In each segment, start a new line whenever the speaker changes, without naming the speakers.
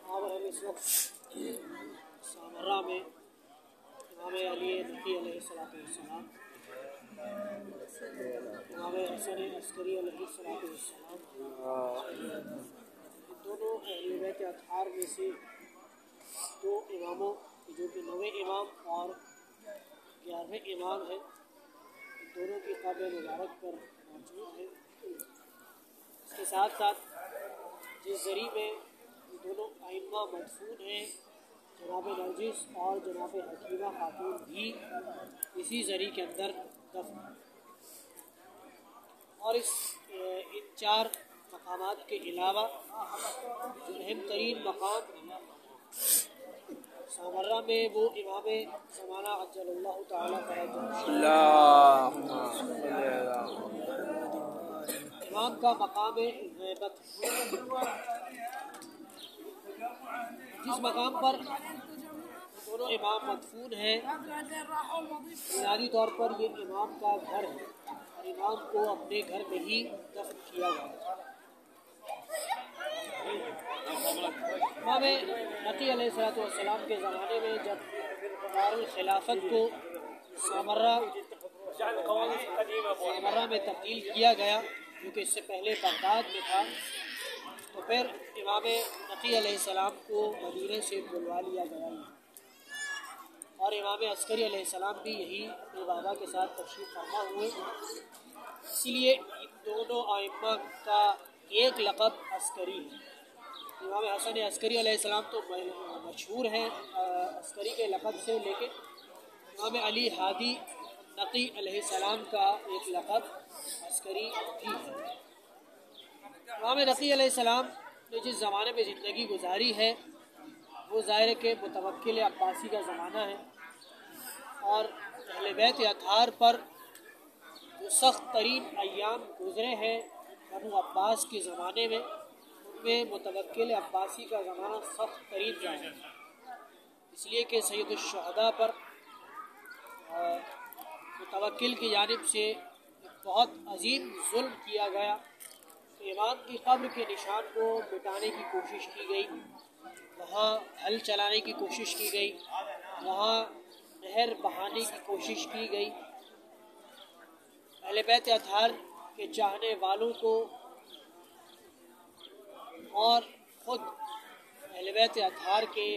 اور ہم اس وقت سامرہ میں امام علی نقی علیہ السلام، امام حسن عسکری علیہ السلام، دونوں اہل بیت اطہار میں سے دو اماموں جو کہ 9ویں امام اور 11ویں امام ہیں، دونوں کی قبر مبارک پر موجود ہے۔ اس کے ساتھ ساتھ جس زری میں دونوں ائمہ مدفون ہیں، جناب نرجس اور جناب حکیمہ خاتون بھی اسی زری کے اندر دفن ہیں۔ اور ان 4 مقامات کے علاوہ جو اہم ترین مقام سامرہ میں وہ امام زمانہ عجل اللہ تعالیٰ امام کا مقام غیبت، جس مقام پر دونوں امام مدفون ہیں، بنیادی طور پر یہ امام کا گھر ہے اور امام کو اپنے گھر میں ہی دفن کیا گیا۔ امام نقی علیہ السلام کے زمانے میں جب دارالخلافت کو سامرہ میں تبدیل کیا گیا، کیونکہ اس سے پہلے بغداد میں تھا، تو پھر امام نقی علیہ السلام کو مدینہ سے بلوا لیا گیا اور امام عسکری علیہ السلام بھی یہی اپنے بابا کے ساتھ تشریف فرما ہوئے، اسی لیے ان دونوں ائمہ کا ایک لقب عسکری ہے۔ امام حسن عسکری علیہ السلام تو مشہور ہیں عسکری کے لقب سے، لیکن امام علی ہادی نقی علیہ السلام کا ایک لقب عسکری بھی ہے۔ امام نقی علیہ السلام نے جس زمانے میں زندگی گزاری ہے وہ ظاہر ہے کہ متوکل عباسی کا زمانہ ہے، اور اہل بیت اطہار پر جو سخت ترین ایام گزرے ہیں بنو عباس کے زمانے میں، ان میں متوکل عباسی کا زمانہ سخت ترین رہا ہے، اس لیے کہ سید الشہداء پر متوکل کی جانب سے ایک بہت عظیم ظلم کیا گیا۔ امام کی قبر کے نشان کو مٹانے کی کوشش کی گئی، وہاں ہل چلانے کی کوشش کی گئی، وہاں نہر بہانے کی کوشش کی گئی۔ اہل بیت اطہار کے چاہنے والوں کو اور خود اہل بیت اطہار کے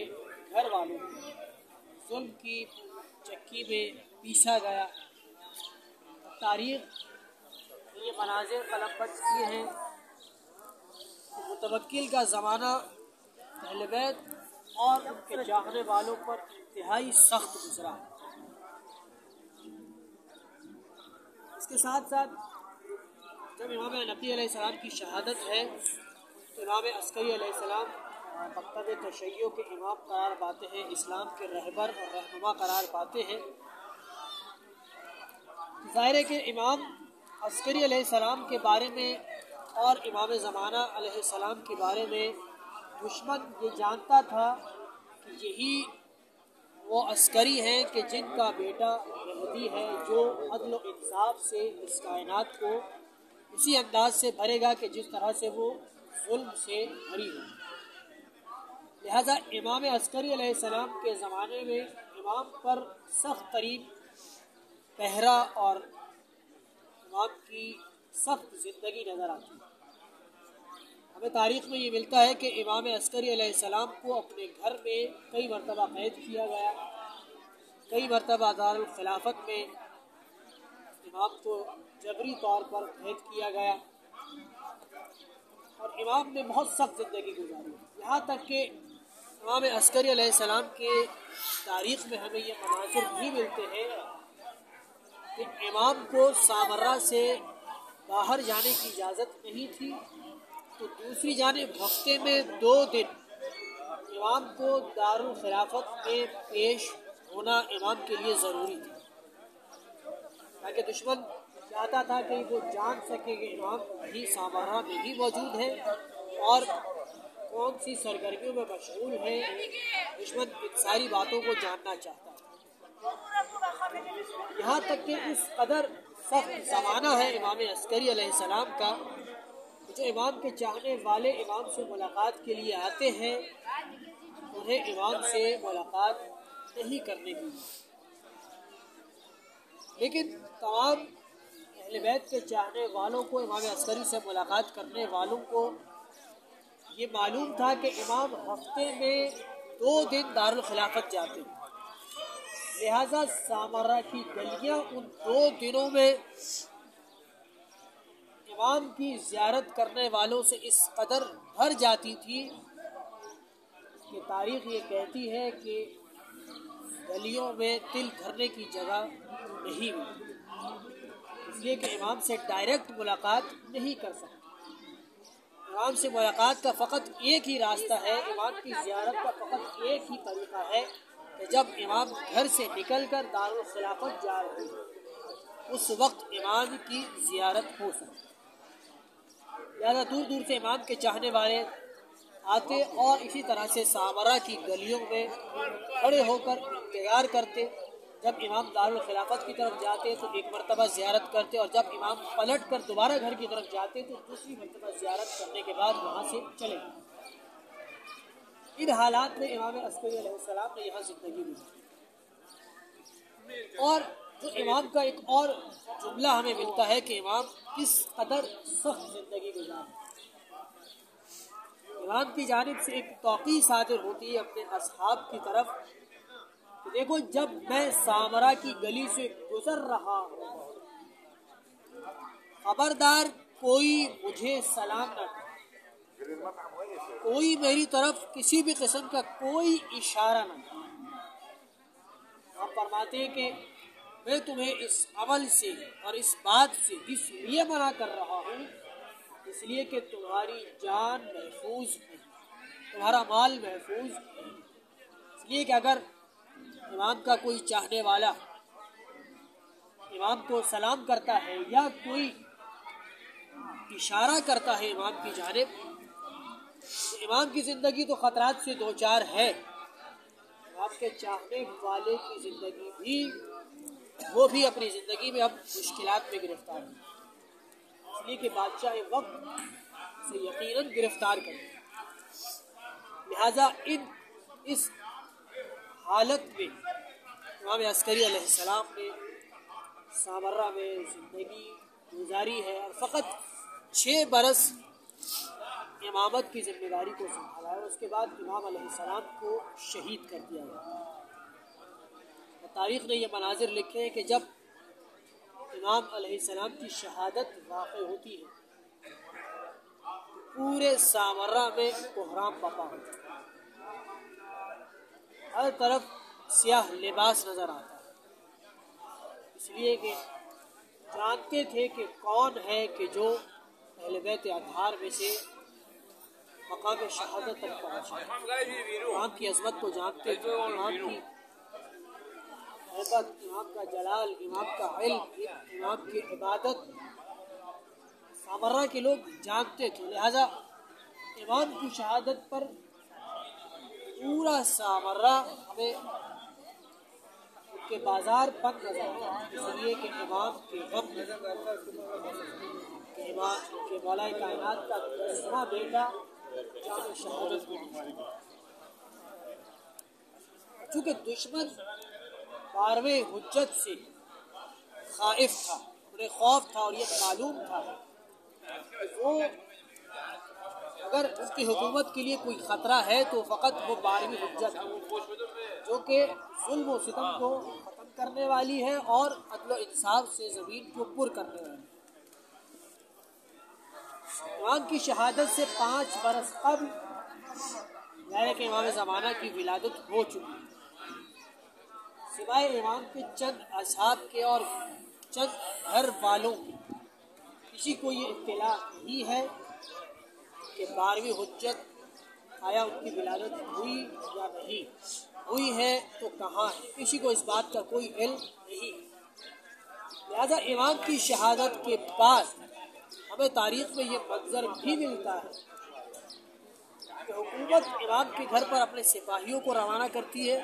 گھر والوں کو ظلم کی چکی میں پیسا گیا۔ تاریخ یہ مناظر قلم بند کیے ہیں کہ متوکل کا زمانہ اہل بیت اور ان کے چاہنے والوں پر انتہائی سخت گزرا۔ اس کے ساتھ ساتھ جب امام نقی علیہ السلام کی شہادت ہے تو امام عسکری علیہ السلام مکتب تشیع کے امام قرار پاتے ہیں، اسلام کے رہبر اور رہنما قرار پاتے ہیں۔ ظاہر ہے کہ امام عسکری علیہ السلام کے بارے میں اور امام زمانہ علیہ السلام کے بارے میں دشمن یہ جانتا تھا کہ یہی وہ عسکری ہیں کہ جن کا بیٹا مہدی ہے، جو عدل و انصاف سے اس کائنات کو اسی انداز سے بھرے گا کہ جس طرح سے وہ ظلم سے بھری ہو۔ لہذا امام عسکری علیہ السلام کے زمانے میں امام پر سخت ترین پہرا اور امام کی سخت زندگی نظر آتی ہے۔ ہمیں تاریخ میں یہ ملتا ہے کہ امام عسکری علیہ السلام کو اپنے گھر میں کئی مرتبہ قید کیا گیا، کئی مرتبہ دارالخلافت میں امام کو جبری طور پر قید کیا گیا، اور امام نے بہت سخت زندگی گزاری، یہاں تک کہ امام عسکری علیہ السلام کے تاریخ میں ہمیں یہ مناظر بھی ملتے ہیں کہ امام کو سامرہ سے باہر جانے کی اجازت نہیں تھی، تو دوسری جانب ہفتے میں 2 دن امام کو دارالخلافت میں پیش ہونا امام کے لیے ضروری تھا، تاکہ دشمن چاہتا تھا کہ وہ جان سکے کہ امام بھی سامرہ میں ہی موجود ہے اور کون سی سرگرمیوں میں مشغول ہے۔ دشمن ان ساری باتوں کو جاننا چاہتا ہے، یہاں تک کہ اس قدر سخت زمانہ ہے امام عسکری علیہ السلام کا جو امام کے چاہنے والے امام سے ملاقات کے لیے آتے ہیں انہیں امام سے ملاقات نہیں کرنے کی، لیکن تمام اہل بیت کے چاہنے والوں کو، امام عسکری سے ملاقات کرنے والوں کو یہ معلوم تھا کہ امام ہفتے میں 2 دن دارالخلافت جاتے ہیں، لہذا سامرہ کی گلیاں ان 2 دنوں میں امام کی زیارت کرنے والوں سے اس قدر بھر جاتی تھی کہ تاریخ یہ کہتی ہے کہ گلیوں میں تل دھرنے کی جگہ نہیں ملتی، اس لیے کہ امام سے ڈائریکٹ ملاقات نہیں کر سکتے۔ امام سے ملاقات کا فقط ایک ہی راستہ ہے، امام کی زیارت کا فقط ایک ہی طریقہ ہے کہ جب امام گھر سے نکل کر دارالخلافت جا رہے ہیں اس وقت امام کی زیارت ہو سکتی۔ زیادہ دور دور سے امام کے چاہنے والے آتے اور اسی طرح سے سامرہ کی گلیوں میں کھڑے ہو کر انتظار کرتے، جب امام دارالخلافت کی طرف جاتے تو ایک مرتبہ زیارت کرتے، اور جب امام پلٹ کر دوبارہ گھر کی طرف جاتے تو دوسری مرتبہ زیارت کرنے کے بعد وہاں سے چلے جاتے۔ ان حالات میں امام عسکری علیہ السلام نے یہاں زندگی گزاری، اور جو امام کا ایک اور جملہ ہمیں ملتا ہے کہ امام کس قدر سخت زندگی گزاری۔ امام کی جانب سے ایک توقیع صادر ہوتی ہے اپنے اصحاب کی طرف کہ دیکھو جب میں سامرہ کی گلی سے گزر رہا ہوں خبردار کوئی مجھے سلام نہ کرے، کوئی میری طرف کسی بھی قسم کا کوئی اشارہ نہ کرے۔ آپ فرماتے ہیں کہ میں تمہیں اس عمل سے اور اس بات سے اس لیے منع کر رہا ہوں اس لیے کہ تمہاری جان محفوظ ہے، تمہارا مال محفوظ ہے، اس لیے کہ اگر امام کا کوئی چاہنے والا امام کو سلام کرتا ہے یا کوئی اشارہ کرتا ہے امام کی جانب تو امام کی زندگی تو خطرات سے دوچار ہے، امام کے چاہنے والے کی زندگی بھی، وہ بھی اپنی زندگی میں اب مشکلات میں گرفتار ہے، اس لیے کہ بادشاہ وقت سے یقیناً گرفتار کرے، لہذا اس حالت میں امام عسکری علیہ السلام نے سامرہ میں زندگی گزاری ہے اور فقط 6 برس امامت کی ذمہ داری کو سنبھالا ہے، اور اس کے بعد امام علیہ السلام کو شہید کر دیا گیا۔ تاریخ نے یہ مناظر لکھے ہیں کہ جب امام علیہ السلام کی شہادت واقع ہوتی ہے پورے سامرہ میں کوہرام بپا ہوتا ہے، ہر طرف سیاہ لباس نظر آتا ہے، اس لیے کہ جانتے تھے کہ کون ہے کہ جو اہل بیت اطہار میں سے مقام شہادت تک پہنچے، امام کی عظمت کو جانتے تھے، امام کی عظمت، امام کا جلال، امام کا علم، امام کی عبادت سامرہ کے لوگ جانتے تھے، لہذا امام کی شہادت پر پورا سامرہ ہمیں ان کے بازار بند نظر آتا ہے، اس لیے کہ امام کے غم کہ امام کے مولا کائنات کا 10واں بیٹا جام شہادت میں، چونکہ دشمن 12ویں حجت سے خائف تھا، انہیں خوف تھا اور یہ معلوم تھا کہ وہ اگر اس کی حکومت کے لیے کوئی خطرہ ہے تو فقط وہ 12ویں حجت ہے جو کہ ظلم و ستم کو ختم کرنے والی ہے اور عدل و انصاف سے زمین کو پر کرنے والی ہے۔ امام کی شہادت سے 5 برس قبل یعنی کہ امام زمانہ کی ولادت ہو چکی، سوائے امام کے چند اصحاب کے اور چند گھر والوں کی کسی کو یہ اطلاع نہیں ہے کہ 12ویں حجت آیا ان کی ولادت ہوئی یا نہیں ہوئی ہے تو کہاں ہے، کسی کو اس بات کا کوئی علم نہیں، لہذا امام کی شہادت کے بعد ہمیں تاریخ میں یہ منظر بھی ملتا ہے کہ حکومت امام کے گھر پر اپنے سپاہیوں کو روانہ کرتی ہے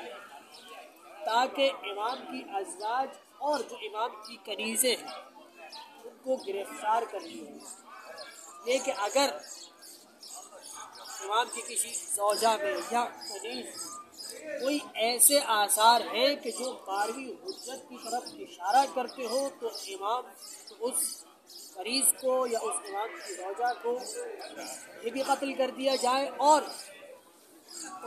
تاکہ امام کی ازواج اور جو امام کی کنیزیں ہیں ان کو گرفتار کر لیا، یہ کہ اگر امام کی کسی زوجہ میں یا کنیز کوئی ایسے آثار ہیں کہ جو 12ویں حجت کی طرف اشارہ کرتے ہو تو امام اس مریض کو یا اس امام کی زوجہ کو یہ بھی قتل کر دیا جائے اور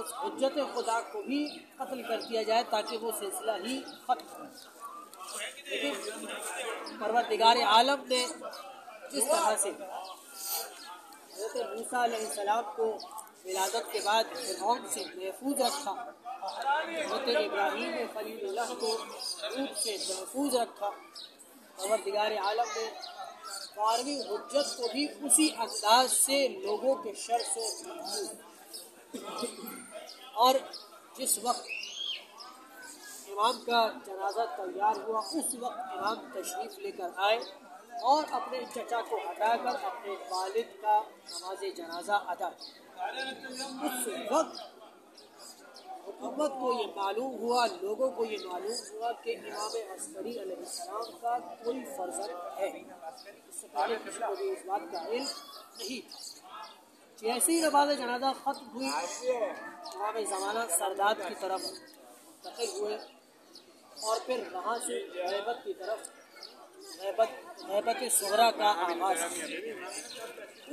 اس حجت خدا کو بھی قتل کر دیا جائے تاکہ وہ سلسلہ ہی ختم ہو۔ لیکن پروردگار عالم نے جس طرح سے حضرت موسیٰ علیہ السلام کو ولادت کے بعد فرعون سے محفوظ رکھا، حضرت ابراہیم خلیل اللہ کو دودھ سے محفوظ رکھا، پروردگار عالم نے 12ویں حجت کو بھی اسی انداز سے لوگوں کے شر سے محفوظ۔ اور جس وقت امام کا جنازہ تیار ہوا اس وقت امام تشریف لے کر آئے اور اپنے چچا کو ہٹا کر اپنے والد کا نماز جنازہ ادا کیا۔ اس وقت حکومت کو یہ معلوم ہوا، لوگوں کو یہ معلوم ہوا کہ امام عسکری علیہ السلام کا کوئی فرزند ہے، اس سے پہلے کسی کو بھی اس بات کا علم نہیں تھا۔ جیسے ہی نماز جنازہ ختم ہوئی امام زمانہ سرداد کی طرف منتقل ہوئے اور پھر وہاں سے غیبت کی طرف غیبت صغریٰ کا آغاز کیا۔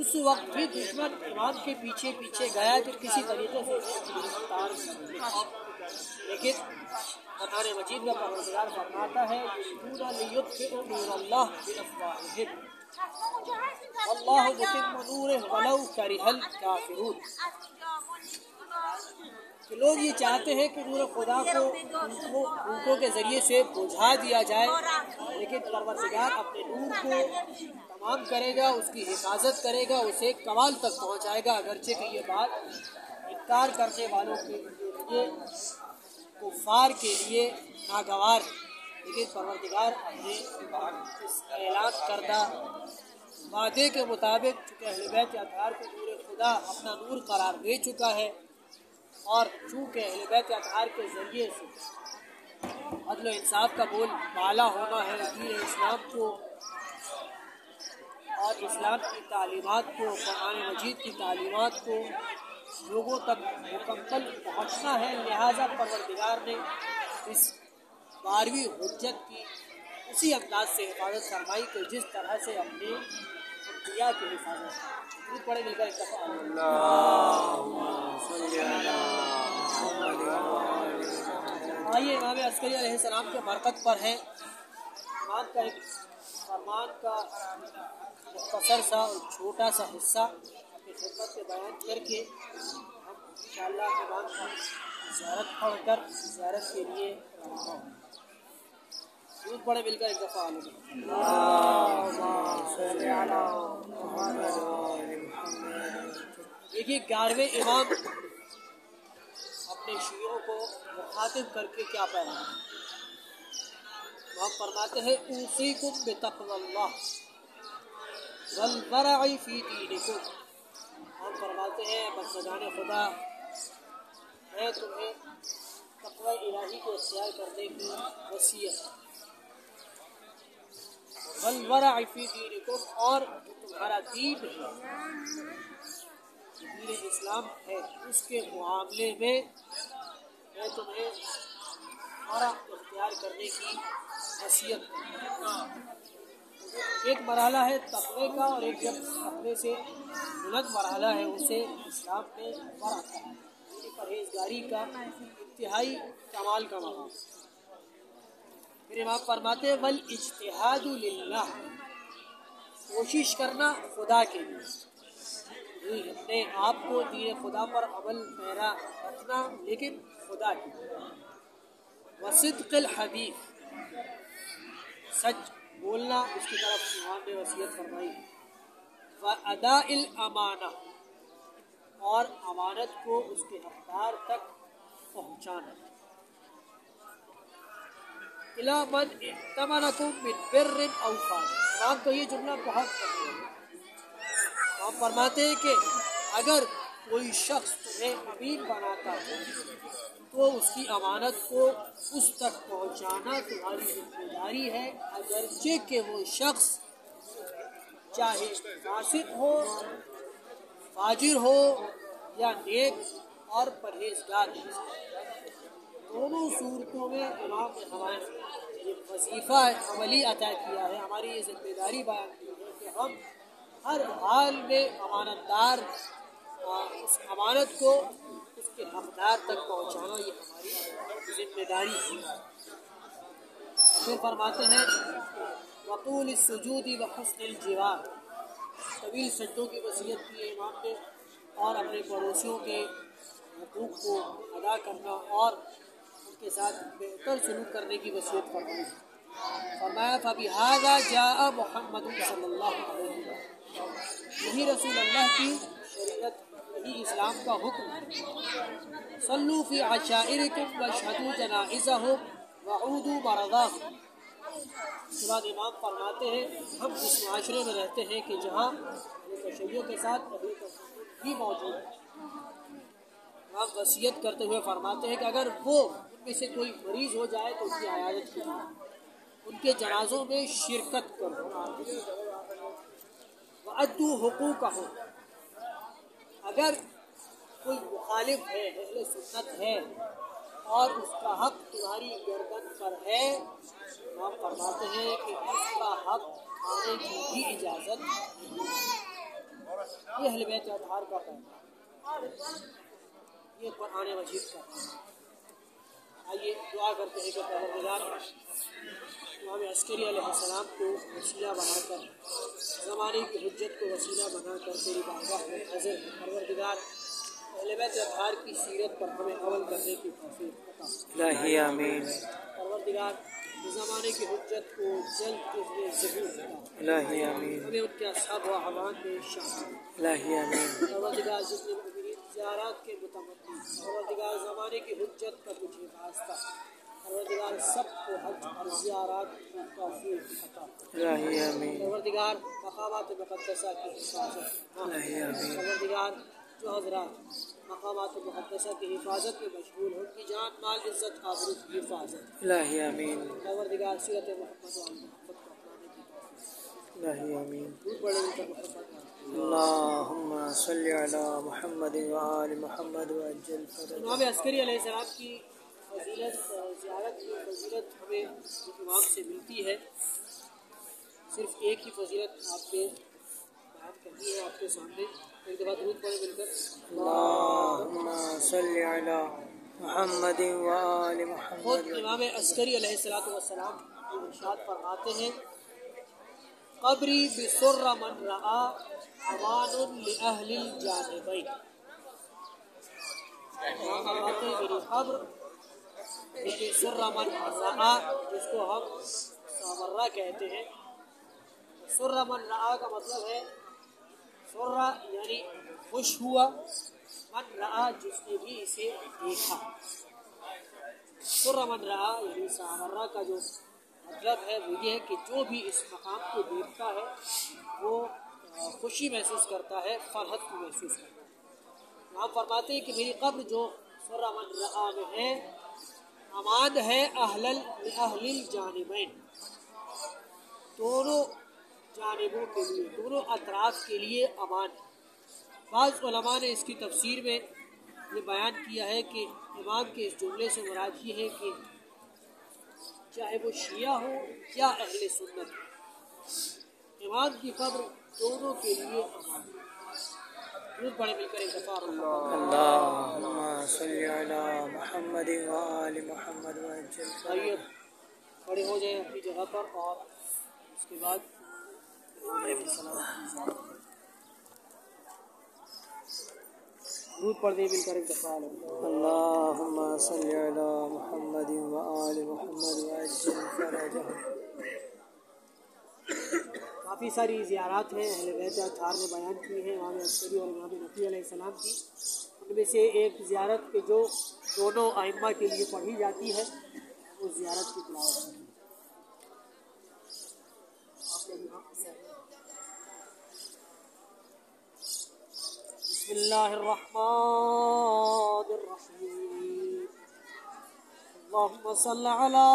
اس وقت بھی دشمن امام کے پیچھے پیچھے گیا کہ کسی طریقے سے گرفتار کر، لیکن قرآن مجید کا پروردگار فرماتا ہے یریدون لیطفئوا نور اللہ بافواہہم واللہ متم نورہ ولو کرہ الکافرون، کہ لوگ یہ چاہتے ہیں کہ نور خدا کو پھونکوں کے ذریعے سے بجھا دیا جائے، لیکن پروردگار اپنے نور کو تمام کرے گا، اس کی حفاظت کرے گا، اسے کمال تک پہنچائے گا، اگرچہ کہ یہ بات انکار کرنے والوں کے لیے کفار کے لیے ناگوار، لیکن پروردگار اپنے اس اعلان کردہ وعدے کے مطابق چونکہ اہل بیت اطہار کو نور خدا اپنا نور قرار دے چکا ہے، اور چونکہ اہل بیت اطہار کے ذریعے سے عدل و انصاف کا بول بالا ہونا ہے، دین اسلام کو اور اسلام کی تعلیمات کو، قرآن مجید کی تعلیمات کو لوگوں تک مکمل پہنچنا ہے، لہذا پروردگار نے اس 12ویں حجت کی اسی انداز سے حفاظت فرمائی کہ جس طرح سے اپنے انبیاء کی حفاظت کی۔ پڑھے مل کر ایک دفعہ آئیے امام عسکری علیہ السلام کے برکت پر ہے، امام کا ایک فرمان کا مختصر سا اور چھوٹا سا حصہ اپنی خدمت سے بیان کر کے ہم انشاءاللہ امام کی زیارت پڑھ کر زیارت کے لیے روانہ ہوں۔ درود پڑھے مل کر ایک دفعہ دیکھیے 11ویں امام اپنے شیعوں کو مخاطب کر کے کیا پیغام ہم فرماتے ہیں اوصیکم بتقوی اللہ والورع فی دینکم، ہم فرماتے ہیں بندگان خدا میں تمہیں تقوی الہی کو اختیار کرنے کی وصیت، والورع فی دینکم، اور جو تمہارا دین ہے، دین اسلام ہے، اس کے معاملے میں میں تمہیں ورع اختیار کرنے کی وصیت کرتا ہوں۔ ایک مرحلہ ہے تقوی کا اور ایک جب تقوی سے بلند مرحلہ ہے اسے اسلام میں ورع کہا، یعنی پرہیزگاری کا انتہائی کمال کا مقام۔ پھر امام فرماتے ہیں والاجتہاد للہ، کوشش کرنا خدا کے لیے، اپنے آپ کو دین خدا پر عمل پیرا رکھنا لیکن خدا کی، وصدق الحدیث، سچ بولنا، اس کی طرف امام نے وصیت فرمائی، واداء الامانہ، اور امانت کو اس کے حقدار تک پہنچانا، الی من ائتمنکم من بر او فاجر، امام کا یہ جملہ بہت مشہور ہے، آپ فرماتے ہیں کہ اگر کوئی شخص تمہیں امین بناتا ہے تو اس کی امانت کو اس تک پہنچانا تمہاری ذمہ داری ہے، اگرچہ کہ وہ شخص چاہے فاسق ہو، فاجر ہو یا نیک اور پرہیزگار، دونوں صورتوں میں امام نے ہمیں یہ وظیفہ عملی عطا کیا ہے، ہماری یہ ذمہ داری بیان کی ہے کہ ہم ہر حال میں امانت دار اس امانت کو اس کے حقدار تک پہنچانا یہ ہماری ذمہ داری ہے۔ پھر فرماتے ہیں وطول السجود وحسن الجوار، طویل سجدوں کی وصیت کی ہے امام نے، اور اپنے پڑوسیوں کے حقوق کو ادا کرنا اور ان کے ساتھ بہتر سلوک کرنے کی وصیت فرمائی۔ فرمایا فبہذا جاء محمد صلی اللہ علیہ وسلم، یہی رسول اللہ کی شریعت، یہی اسلام کا حکم۔ صلوا فی عشائرکم واشہدوا جنائزہم وعودوا مرضاہم۔ اس کے بعد امام فرماتے ہیں ہم جس معاشرے میں رہتے ہیں کہ جہاں تشیع کے ساتھ اہل تشیع بھی موجود ہے، امام وصیت کرتے ہوئے فرماتے ہیں کہ اگر وہ ان میں سے کوئی مریض ہو جائے تو اس کی عیادت کرو، ان کے جنازوں میں شرکت کرو، وَأَدُّوا حُقُوقَهُمْ۔ اگر کوئی مخالف ہے، اہل سنت ہے اور اس کا حق تمہاری گردن پر ہے، آپ فرماتے ہیں کہ اس کا حق کھانے کی بھی اجازت نہیں۔ یہ اہل بیت اطہار کا پیغام، یہ قرآن مجید کا پیغام۔ آئیے دعا کرتے ہیں کہ پروردگار امام عسکری علیہ السلام کو وسیلہ بنا کر، زمانے کی حجت کو وسیلہ بنا کر تیری بارگاہ میں حاضر ہے۔ پروردگار اہل بیت اطہار کی سیرت پر ہمیں عمل کرنے کی توفیق عطا
الہی آمین۔
پروردگار اس زمانے کی حجت کو جلد کے لیے ظہور کرتا،
الہی آمین۔
ہمیں ان کے اصحاب و اعوان میں شامل۔
الہی آمین۔
پروردگار جتنے مؤمنین زیارات کے متمدن، پروردگار زمانے کی حجت کا تجھے واسطہ، پروردگار سب کو حج اور زیارات کی توفیق عطا۔
الہی آمین۔
پروردگار مقامات مقدسہ کی حفاظت،
الہی آمین۔
پروردگار جو حضرات مقامات مقدسہ کی حفاظت میں مشغول ہیں ان کی جان مال عزت آبرو کی حفاظت،
الہی آمین۔
پروردگار سیرت محمد و آل محمد کو اپنانے کی توفیق،
الہی آمین۔
دور بڑے ان کا محبت کرنا۔
اللہم صلی علی محمد وآل محمد وعجل
امام
فرج۔
عسکری علیہ السلام کی فضیلت، زیارت کی فضیلت ہمیں امام سے ملتی ہے۔ صرف ایک ہی فضیلت آپ کے بیان کرنی ہے آپ کے سامنے، ایک دفعہ درود پڑھیں مل کر۔
اللہم صلی علی محمد وآل محمد۔
خود امام عسکری علیہ السلام ارشاد فرماتے ہیں قبری بسر من رعا امان لأہل الجانبین۔ فرماتے ہیں میری قبر بسر من رعا، جس کو ہم سامرہ کہتے ہیں، سر من رعا کا مطلب ہے سرہ یعنی خوش ہوا، من رعا جس نے بھی اسے دیکھا۔ سرہ من رعا یعنی سامرہ کا جو مطلب ہے وہ یہ ہے کہ جو بھی اس مقام کو دیکھتا ہے وہ خوشی محسوس کرتا ہے، فرحت کو محسوس کرتا ہے۔ آپ فرماتے ہیں کہ میری قبر جو سرہ من رعا میں ہے، امان ہے اہل الجانبین، دونوں جانبوں کے لیے، دونوں اطراف کے لیے امان ہے۔ بعض علماء نے اس کی تفسیر میں یہ بیان کیا ہے کہ امام کے اس جملے سے مراد یہ ہے کہ چاہے وہ شیعہ ہو یا اہل سنت ہو، امام کی قبر دونوں کے لیے امان ہے۔ درود پڑھیں مل کر ایک دفعہ۔
اللہم صلی علی محمد وآل محمد وعجل فرج۔
آئیے کھڑے ہو جائیں اپنی جگہ پر اور اس کے بعد درود پڑھ دیں مل کر ایک دفعہ۔
اللہم صلی علی محمد وآل محمد وعجل فرجہم۔
کافی ساری زیارات ہیں اہل بیت اطہار نے بیان کی ہیں امام عسکری اور امام نقی علیہ السلام کی، ان میں سے ایک زیارت کے جو دونوں ائمہ کے لیے پڑھی جاتی ہے اس زیارت کی تلاوت کریں۔ بسم اللہ الرحمن الرحیم، اللہم صل علی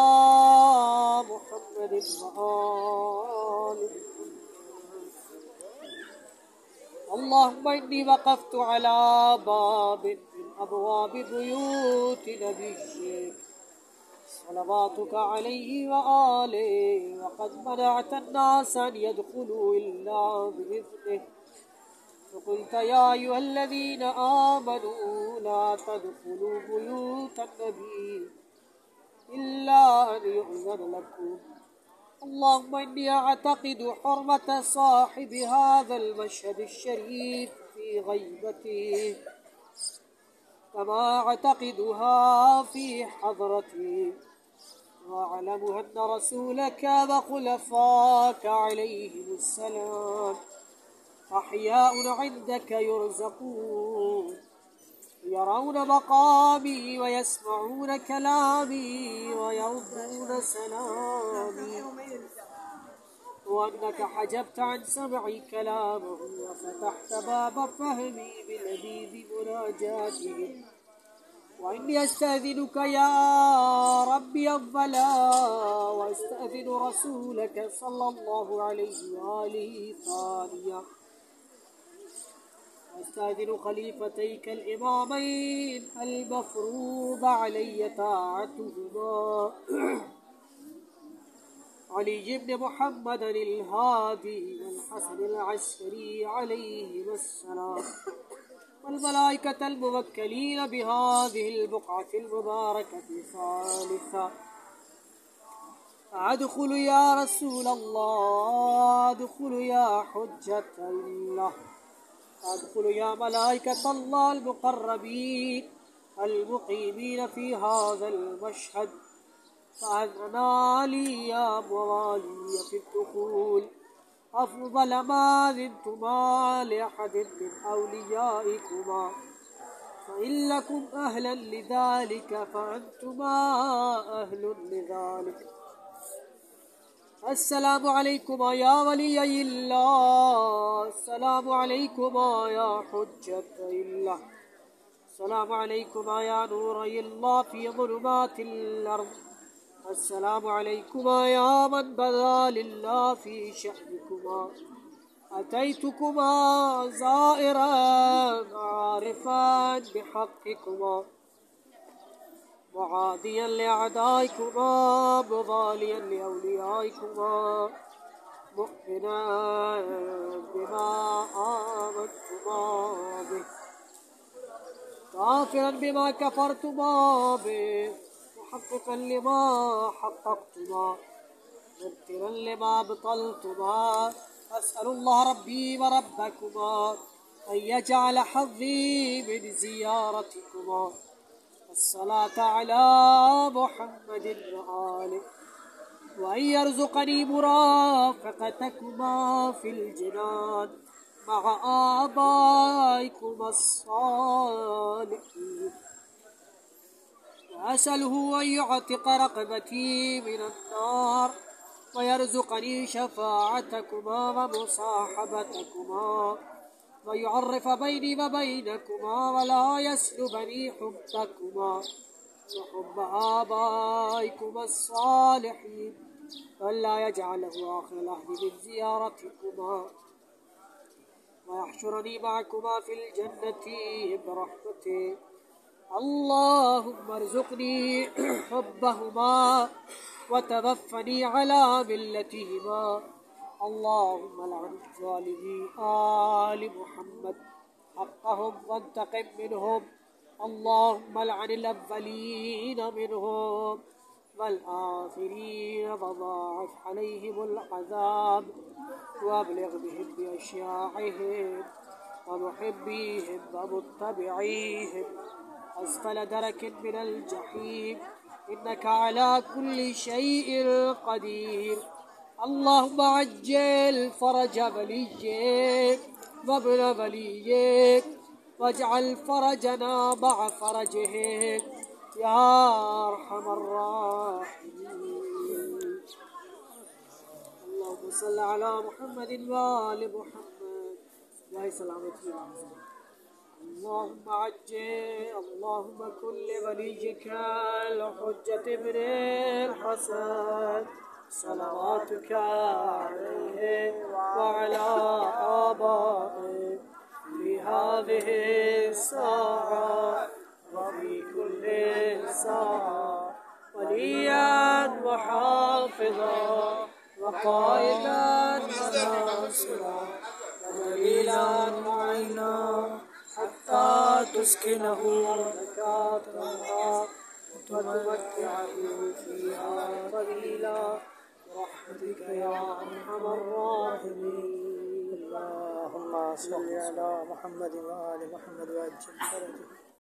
محمد وآل محمد اللهم إني وقفت على باب من أبواب بيوت نبيك صلواتك عليه وآله، وقد منعت الناس أن يدخلوا إلا بإذنه، فقلت يا أيها الذين آمنوا لا تدخلوا بيوت النبي إلا أن يؤذن لكم. اللهم إني أعتقد حرمة صاحب هذا المشهد الشريف في غيبته كما أعتقدها في حضرتي، وأعلم أن رسولك وخلفاك عليهم السلام أحياء عندك يرزقون، يرون مقامي ويسمعون كلامي ويرضون سلامي، وأنك حجبت عن سمعي كلامه وفتحت باب فهمي بلذيذ مناجاتهم. وإني أستأذنك يا ربي أولا، وأستأذن رسولك صلى الله عليه وآله ثانيا، وأستأذن خليفتيك الإمامين المفروض علي طاعتهما علي بن محمد الهادي والحسن العسكري عليهما السلام، والملائكة الموكلين بهذه البقعة المباركة ثالثا. أدخل يا رسول الله، أدخل يا حجة الله، أدخل يا ملائكة الله المقربين المقيمين في هذا المشهد، فأذنا لي يا موالي في الدخول أفضل ما أذنتما لأحد من أوليائكما، فإن لكم أهلا لذلك فأنتما أهل لذلك. السلام عليكما يا ولي الله، السلام عليكما يا حجة الله، السلام عليكما يا نوري الله في ظلمات الأرض، السلام عليكما يا من بدا لله في شأنكما. أتيتكما زائرا عارفا بحقكما، معاديا لأعدائكما مضاليا لأوليائكما، مؤمنا بما آمنتما به، كافرا بما كفرتما به، محققا لما حققتما، مبطلا لما ابطلتما. أسأل الله ربي وربكما أن يجعل حظي من زيارتكما الصلاة على محمد وآله، وأن يرزقني مرافقتكما في الجنان مع آبائكما الصالحين، وأسأله أن يعتق رقبتي من النار، ويرزقني شفاعتكما ومصاحبتكما، ويعرف بيني وبينكما، ولا يسلبني حبكما وحب آبائكما الصالحين، ولا يجعله آخر العهد من زيارتكما، ويحشرني معكما في الجنة برحمته. اللهم ارزقني حبهما وتوفني على ملتهما. اللهم لعن الظالمين آل محمد حقهم وانتقم منهم. اللهم لعن الأولين منهم والآخرين وضاعف عليهم العذاب، وابلغ بهم بأشياعهم ومحبيهم ومتبعيهم أسفل درك من الجحيم، إنك على كل شيء قدير. اللهم عجل فرج وليك وابن وليك، واجعل فرجنا مع فرجهم يا أرحم الراحمين. اللهم صل على محمد وآل محمد وعلى سلامتي. اللهم عجل، اللهم كن لوليك الحجة ابن الحسن صلواتك عليه وعلى آبائه هذه الساعة وفي كل ساعة وليا وحافظا وقائدا وناصرا ودليلا معينا حتى تسكنه لك ترضى وتمتعه فيها طويلا برحمتك يا أرحم الراحمين.
اللهم صل على محمد وآل محمد وعجل فرجه.